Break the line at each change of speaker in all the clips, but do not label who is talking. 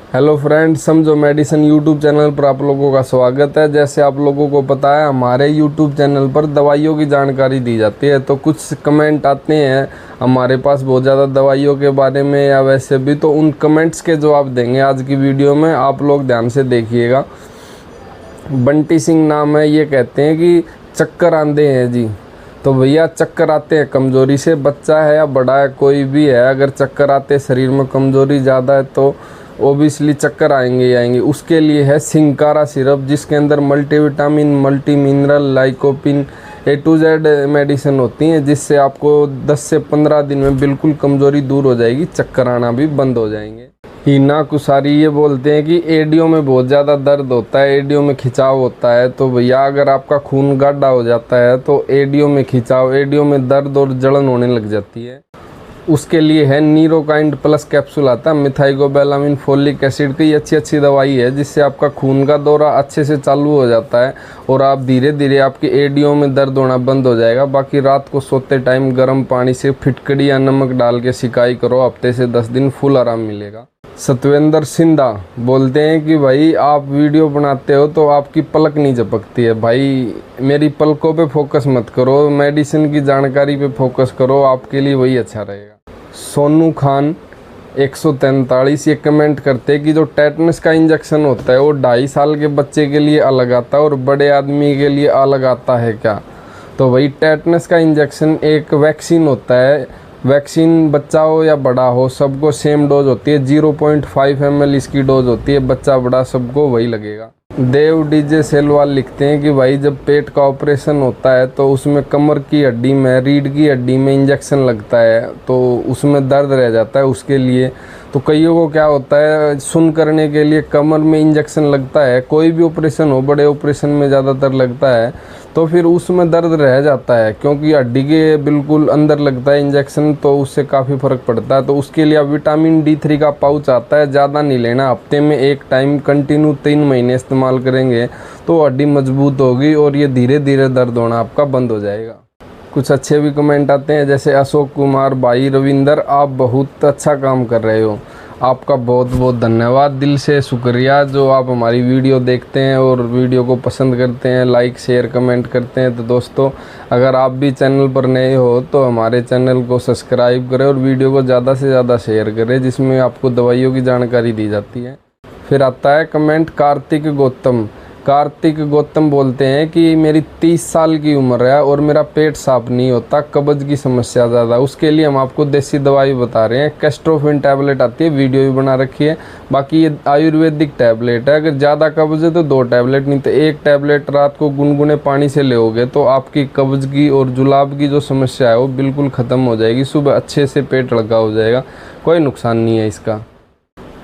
Hello friends, समझो medicine YouTube channel पर आप लोगों का स्वागत है। जैसे आप लोगों को पता है, हमारे यूट्यूब चैनल पर दवाइयों की जानकारी दी जाती है। तो कुछ कमेंट आते हैं हमारे पास बहुत ज़्यादा दवाइयों के बारे में या वैसे भी, तो उन कमेंट्स के जवाब देंगे आज की वीडियो में। आप लोग ध्यान से देखिएगा। बंटी सिंह नाम है, ये कहते हैं कि चक्कर आंदे हैं जी। तो भैया चक्कर आते हैं कमज़ोरी से, बच्चा है या बड़ा है कोई भी है, अगर चक्कर आते शरीर में कमज़ोरी ज़्यादा है तो ओबियसली चक्कर आएंगे ही आएंगे। उसके लिए है सिंकारा सिरप, जिसके अंदर multivitamin, multi mineral, lycopene, A to Z medicine होती हैं, जिससे आपको 10 से 15 दिन में बिल्कुल कमज़ोरी दूर हो जाएगी, चक्कर आना भी बंद हो जाएंगे। हीना कुसारी ये बोलते हैं कि एडियो में बहुत ज़्यादा दर्द होता है, एडियो में खिंचाव होता है। तो भैया अगर आपका खून गाढ़ा हो जाता है तो एडियो में खिंचाव, एडियो में दर्द और जलन होने लग जाती है। उसके लिए है नीरोकाइंड प्लस कैप्सूल आता है, मिथाइलोबैलामिन, फोलिक एसिड की अच्छी दवाई है, जिससे आपका खून का दौरा अच्छे से चालू हो जाता है और आप धीरे धीरे आपके एडियो में दर्द होना बंद हो जाएगा। बाकी रात को सोते टाइम गर्म पानी से फिटकड़ी या नमक डाल के सिकाई करो, हफ्ते से 10 दिन फुल आराम मिलेगा। सतवेंद्र सिंधा बोलते हैं कि भाई आप वीडियो बनाते हो तो आपकी पलक नहीं झपकती है। भाई मेरी पलकों पे फोकस मत करो, मेडिसिन की जानकारी पे फोकस करो, आपके लिए वही अच्छा रहेगा। सोनू खान 143 ये कमेंट करते हैं कि जो टेटनस का इंजेक्शन होता है वो 2.5 साल के बच्चे के लिए अलग आता है और बड़े आदमी के लिए अलग आता है क्या? तो वही टेटनस का इंजेक्शन एक वैक्सीन होता है। वैक्सीन बच्चा हो या बड़ा हो सबको सेम डोज होती है, 0.5 ml इसकी डोज होती है। बच्चा बड़ा सबको वही लगेगा। देव डीजे सेलवाल लिखते हैं कि भाई जब पेट का ऑपरेशन होता है तो उसमें कमर की हड्डी में, रीढ़ की हड्डी में इंजेक्शन लगता है तो उसमें दर्द रह जाता है। उसके लिए तो कईयों को क्या होता है, सुन करने के लिए कमर में इंजेक्शन लगता है, कोई भी ऑपरेशन हो, बड़े ऑपरेशन में ज़्यादातर लगता है, तो फिर उसमें दर्द रह जाता है क्योंकि हड्डी के बिल्कुल अंदर लगता है इंजेक्शन, तो उससे काफ़ी फ़र्क पड़ता है। तो उसके लिए अब विटामिन D3 का पाउच आता है, ज़्यादा नहीं लेना, हफ्ते में एक टाइम कंटिन्यू 3 महीने इस्तेमाल करेंगे तो हड्डी मजबूत होगी और ये धीरे धीरे दर्द होना आपका बंद हो जाएगा। कुछ अच्छे भी कमेंट आते हैं, जैसे अशोक कुमार, भाई रविंदर आप बहुत अच्छा काम कर रहे हो, आपका बहुत बहुत धन्यवाद, दिल से शुक्रिया जो आप हमारी वीडियो देखते हैं और वीडियो को पसंद करते हैं, लाइक शेयर कमेंट करते हैं। तो दोस्तों अगर आप भी चैनल पर नए हो तो हमारे चैनल को सब्सक्राइब करें और वीडियो को ज़्यादा से ज़्यादा शेयर करें, जिसमें आपको दवाइयों की जानकारी दी जाती है। फिर आता है कमेंट कार्तिक गौतम बोलते हैं कि मेरी 30 साल की उम्र है और मेरा पेट साफ नहीं होता, कब्ज की समस्या ज़्यादा। उसके लिए हम आपको देसी दवाई बता रहे हैं। कैस्ट्रोफिन टैबलेट आती है, वीडियो भी बना रखी है। बाकी ये आयुर्वेदिक टैबलेट है, अगर ज़्यादा कब्ज है तो 2 टैबलेट, नहीं तो 1 टैबलेट रात को गुनगुने पानी से लोगे तो आपकी कब्ज की और जुलाब की जो समस्या है वो बिल्कुल ख़त्म हो जाएगी। सुबह अच्छे से पेट हल्का हो जाएगा, कोई नुकसान नहीं है इसका।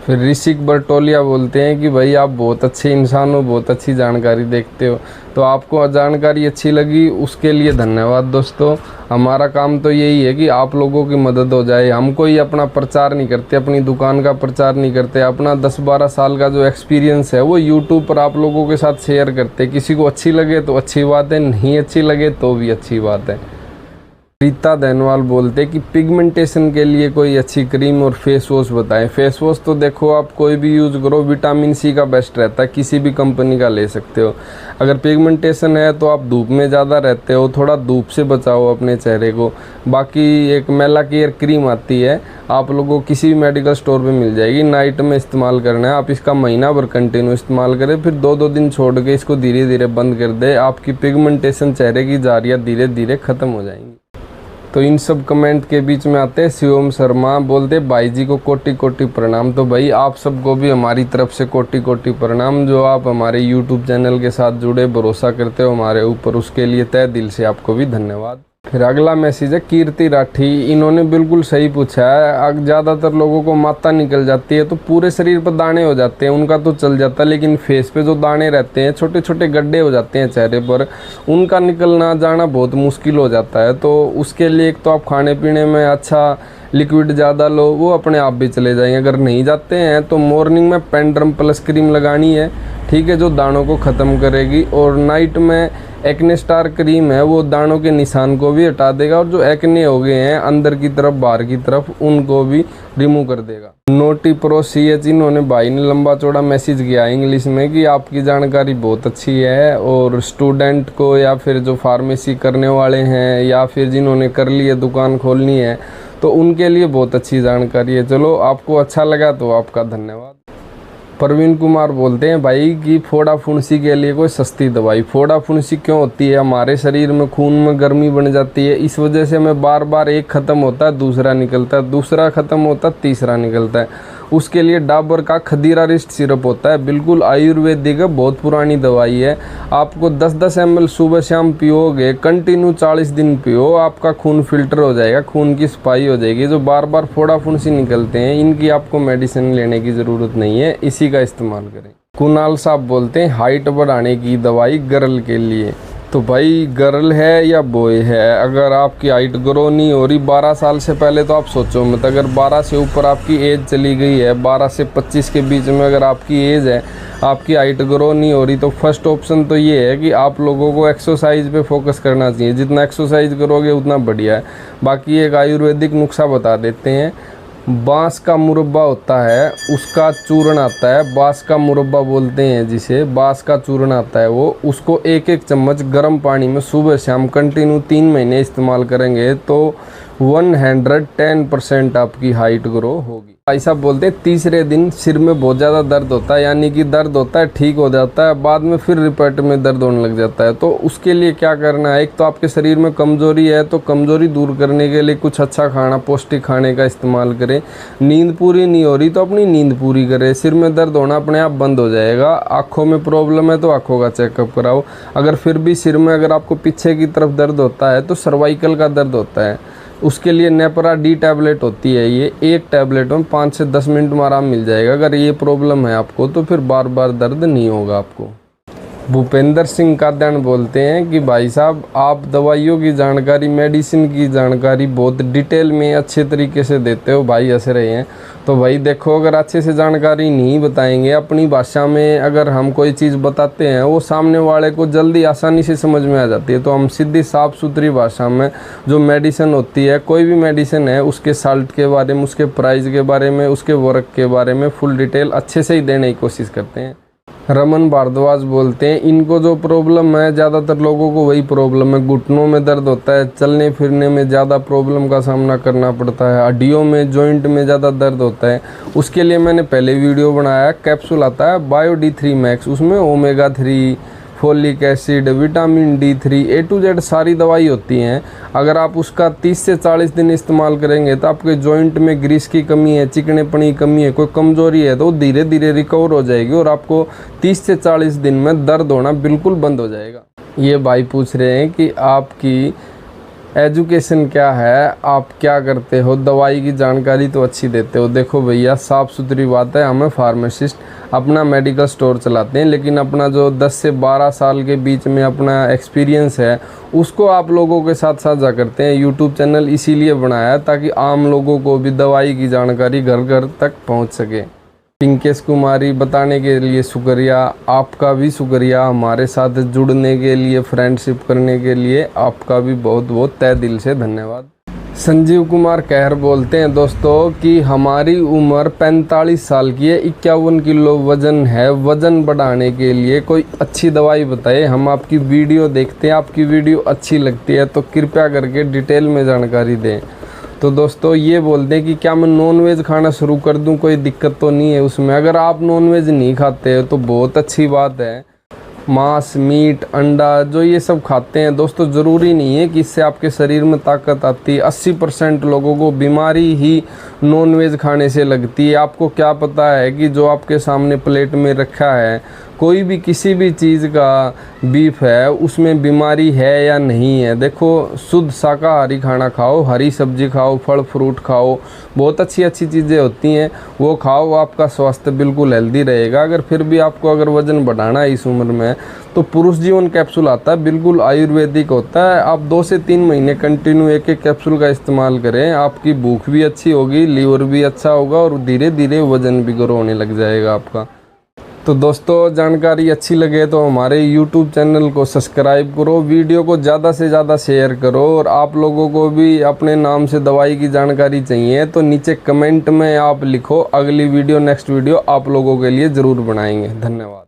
फिर ऋषिक बर्टोलिया बोलते हैं कि भाई आप बहुत अच्छे इंसान हो, बहुत अच्छी जानकारी देखते हो। तो आपको जानकारी अच्छी लगी उसके लिए धन्यवाद। दोस्तों हमारा काम तो यही है कि आप लोगों की मदद हो जाए। हम कोई अपना प्रचार नहीं करते, अपनी दुकान का प्रचार नहीं करते, अपना 10-12 साल का जो एक्सपीरियंस है वो यूट्यूब पर आप लोगों के साथ शेयर करते। किसी को अच्छी लगे तो अच्छी बात है, नहीं अच्छी लगे तो भी अच्छी बात है। रीता देनवाल बोलते कि पिगमेंटेशन के लिए कोई अच्छी क्रीम और फेस वॉश बताएं। फेस वॉश तो देखो आप कोई भी यूज़ करो, विटामिन C का बेस्ट रहता है, किसी भी कंपनी का ले सकते हो। अगर पिगमेंटेशन है तो आप धूप में ज़्यादा रहते हो, थोड़ा धूप से बचाओ अपने चेहरे को। बाकी एक मेला केयर क्रीम आती है, आप लोगों को किसी भी मेडिकल स्टोर पे मिल जाएगी, नाइट में इस्तेमाल करना है। आप इसका महीना भर कंटिन्यू इस्तेमाल करें, फिर 2-2 दिन छोड़ के इसको धीरे धीरे बंद कर दे, आपकी पिगमेंटेशन चेहरे की जारियाँ धीरे धीरे ख़त्म हो जाएंगी। तो इन सब कमेंट के बीच में आते हैं शिवम शर्मा, बोलते भाई जी को कोटि कोटि प्रणाम। तो भाई आप सबको भी हमारी तरफ से कोटि कोटि प्रणाम, जो आप हमारे यूट्यूब चैनल के साथ जुड़े, भरोसा करते हो हमारे ऊपर, उसके लिए तहे दिल से आपको भी धन्यवाद। फिर अगला मैसेज है कीर्ति राठी, इन्होंने बिल्कुल सही पूछा है। ज़्यादातर लोगों को माता निकल जाती है तो पूरे शरीर पर दाने हो जाते हैं, उनका तो चल जाता है, लेकिन फेस पे जो दाने रहते हैं, छोटे छोटे गड्ढे हो जाते हैं चेहरे पर, उनका निकलना जाना बहुत मुश्किल हो जाता है। तो उसके लिए एक तो आप खाने पीने में अच्छा लिक्विड ज़्यादा लो, वो अपने आप भी चले जाएंगे। अगर नहीं जाते हैं तो मॉर्निंग में पेंड्रम प्लस क्रीम लगानी है, ठीक है, जो दानों को ख़त्म करेगी, और नाइट में एक्ने स्टार क्रीम है वो दानों के निशान को भी हटा देगा और जो एक्ने हो गए हैं अंदर की तरफ बाहर की तरफ उनको भी रिमूव कर देगा। नोटी प्रो CH इन्होंने भाई ने लंबा चौड़ा मैसेज किया इंग्लिश में कि आपकी जानकारी बहुत अच्छी है और स्टूडेंट को या फिर जो फार्मेसी करने वाले हैं या फिर जिन्होंने कर ली है दुकान खोलनी है तो उनके लिए बहुत अच्छी जानकारी है। चलो आपको अच्छा लगा तो आपका धन्यवाद। प्रवीण कुमार बोलते हैं भाई कि फोड़ा फुंसी के लिए कोई सस्ती दवाई। फोड़ा फुंसी क्यों होती है? हमारे शरीर में खून में गर्मी बन जाती है, इस वजह से हमें बार बार एक ख़त्म होता है दूसरा निकलता है, दूसरा ख़त्म होता है तीसरा निकलता है। उसके लिए डाबर का खदीरा रिस्ट सिरप होता है, बिल्कुल आयुर्वेदिक है, बहुत पुरानी दवाई है। आपको 10-10 ml सुबह शाम पियोगे, कंटिन्यू 40 दिन पियो, आपका खून फिल्टर हो जाएगा, खून की सफाई हो जाएगी। जो बार बार फोड़ा फुंसी निकलते हैं इनकी आपको मेडिसिन लेने की ज़रूरत नहीं है, इसी का इस्तेमाल करें। कुणाल साहब बोलते हैं हाइट बढ़ाने की दवाई गर्ल के लिए। तो भाई गर्ल है या बॉय है, अगर आपकी हाइट ग्रो नहीं हो रही 12 साल से पहले तो आप सोचो मत। अगर 12 से ऊपर आपकी एज चली गई है, 12 से 25 के बीच में अगर आपकी एज है, आपकी हाइट ग्रो नहीं हो रही तो फर्स्ट ऑप्शन तो ये है कि आप लोगों को एक्सरसाइज पे फोकस करना चाहिए। जितना एक्सरसाइज करोगे उतना बढ़िया है। बाकी एक आयुर्वेदिक नुस्खा बता देते हैं, बांस का मुरब्बा होता है उसका चूर्ण आता है, बांस का मुरब्बा बोलते हैं जिसे, बांस का चूर्ण आता है वो, उसको 1-1 चम्मच गर्म पानी में सुबह शाम कंटिन्यू 3 महीने इस्तेमाल करेंगे तो 110% आपकी हाइट ग्रो होगी। भाई साहब बोलते हैं तीसरे दिन सिर में बहुत ज़्यादा दर्द होता है, यानी कि दर्द होता है ठीक हो जाता है, बाद में फिर रिपीट में दर्द होने लग जाता है। तो उसके लिए क्या करना है, एक तो आपके शरीर में कमज़ोरी है तो कमज़ोरी दूर करने के लिए कुछ अच्छा खाना, पौष्टिक खाने का इस्तेमाल करें। नींद पूरी नहीं हो रही तो अपनी नींद पूरी करें। सिर में दर्द होना अपने आप बंद हो जाएगा। आँखों में प्रॉब्लम है तो आँखों का चेकअप कराओ। अगर फिर भी सिर में अगर आपको पीछे की तरफ दर्द होता है तो सर्वाइकल का दर्द होता है, उसके लिए नेपरा डी टैबलेट होती है, ये एक टैबलेट में 5 से 10 मिनट में आराम मिल जाएगा। अगर ये प्रॉब्लम है आपको तो फिर बार बार दर्द नहीं होगा आपको। भूपेंद्र सिंह कादन बोलते हैं कि भाई साहब आप दवाइयों की जानकारी, मेडिसिन की जानकारी बहुत डिटेल में अच्छे तरीके से देते हो। भाई हंस रहे हैं। तो भाई देखो, अगर अच्छे से जानकारी नहीं बताएंगे अपनी भाषा में, अगर हम कोई चीज़ बताते हैं वो सामने वाले को जल्दी आसानी से समझ में आ जाती है। तो हम सीधी साफ़ सुथरी भाषा में जो मेडिसिन होती है, कोई भी मेडिसिन है, उसके साल्ट के बारे में, उसके प्राइस के बारे में, उसके वर्क के बारे में फुल डिटेल अच्छे से ही देने की कोशिश करते हैं। रमन भारद्वाज बोलते हैं इनको जो प्रॉब्लम है, ज़्यादातर लोगों को वही प्रॉब्लम है, घुटनों में दर्द होता है, चलने फिरने में ज़्यादा प्रॉब्लम का सामना करना पड़ता है, हड्डियों में, जॉइंट में ज़्यादा दर्द होता है। उसके लिए मैंने पहले वीडियो बनाया, कैप्सूल आता है बायो D3 मैक्स, उसमें omega 3, folic acid, vitamin D3, A to Z सारी दवाई होती हैं। अगर आप उसका 30 से 40 दिन इस्तेमाल करेंगे तो आपके जॉइंट में ग्रीस की कमी है, चिकनेपनी की कमी है, कोई कमज़ोरी है तो धीरे धीरे रिकवर हो जाएगी और आपको 30 से 40 दिन में दर्द होना बिल्कुल बंद हो जाएगा। ये भाई पूछ रहे हैं कि आपकी एजुकेशन क्या है, आप क्या करते हो, दवाई की जानकारी तो अच्छी देते हो। देखो भैया, साफ़ सुथरी बात है, हमें फार्मासिस्ट अपना मेडिकल स्टोर चलाते हैं, लेकिन अपना जो 10 से 12 साल के बीच में अपना एक्सपीरियंस है उसको आप लोगों के साथ साझा करते हैं। यूट्यूब चैनल इसीलिए बनाया ताकि आम लोगों को भी दवाई की जानकारी घर घर तक पहुंच सके। पिंकेश कुमारी बताने के लिए शुक्रिया, आपका भी शुक्रिया, हमारे साथ जुड़ने के लिए, फ्रेंडशिप करने के लिए आपका भी बहुत बहुत तहे दिल से धन्यवाद। संजीव कुमार कहर बोलते हैं दोस्तों कि हमारी उम्र 45 साल की है, 51 किलो वज़न है, वज़न बढ़ाने के लिए कोई अच्छी दवाई बताइए। हम आपकी वीडियो देखते हैं, आपकी वीडियो अच्छी लगती है तो कृपया करके डिटेल में जानकारी दें। तो दोस्तों ये बोलते हैं कि क्या मैं नॉनवेज खाना शुरू कर दूं, कोई दिक्कत तो नहीं है उसमें। अगर आप नॉनवेज नहीं खाते हो तो बहुत अच्छी बात है। मांस, मीट, अंडा जो ये सब खाते हैं दोस्तों, ज़रूरी नहीं है कि इससे आपके शरीर में ताकत आती है। 80% लोगों को बीमारी ही नॉनवेज खाने से लगती है। आपको क्या पता है कि जो आपके सामने प्लेट में रखा है, कोई भी किसी भी चीज़ का बीफ है, उसमें बीमारी है या नहीं है। देखो, शुद्ध शाकाहारी खाना खाओ, हरी सब्जी खाओ, फल फ्रूट खाओ, बहुत अच्छी अच्छी चीज़ें होती हैं वो खाओ, आपका स्वास्थ्य बिल्कुल हेल्दी रहेगा। अगर फिर भी आपको अगर वज़न बढ़ाना है इस उम्र में तो पुरुष जीवन कैप्सूल आता है, बिल्कुल आयुर्वेदिक होता है। आप 2 से 3 महीने कंटिन्यू एक एक कैप्सूल का इस्तेमाल करें, आपकी भूख भी अच्छी होगी, लीवर भी अच्छा होगा और धीरे धीरे वज़न भी ग्रो होने लग जाएगा आपका। तो दोस्तों जानकारी अच्छी लगे तो हमारे YouTube चैनल को सब्सक्राइब करो, वीडियो को ज़्यादा से ज़्यादा शेयर करो, और आप लोगों को भी अपने नाम से दवाई की जानकारी चाहिए तो नीचे कमेंट में आप लिखो, अगली वीडियो नेक्स्ट वीडियो आप लोगों के लिए ज़रूर बनाएंगे। धन्यवाद।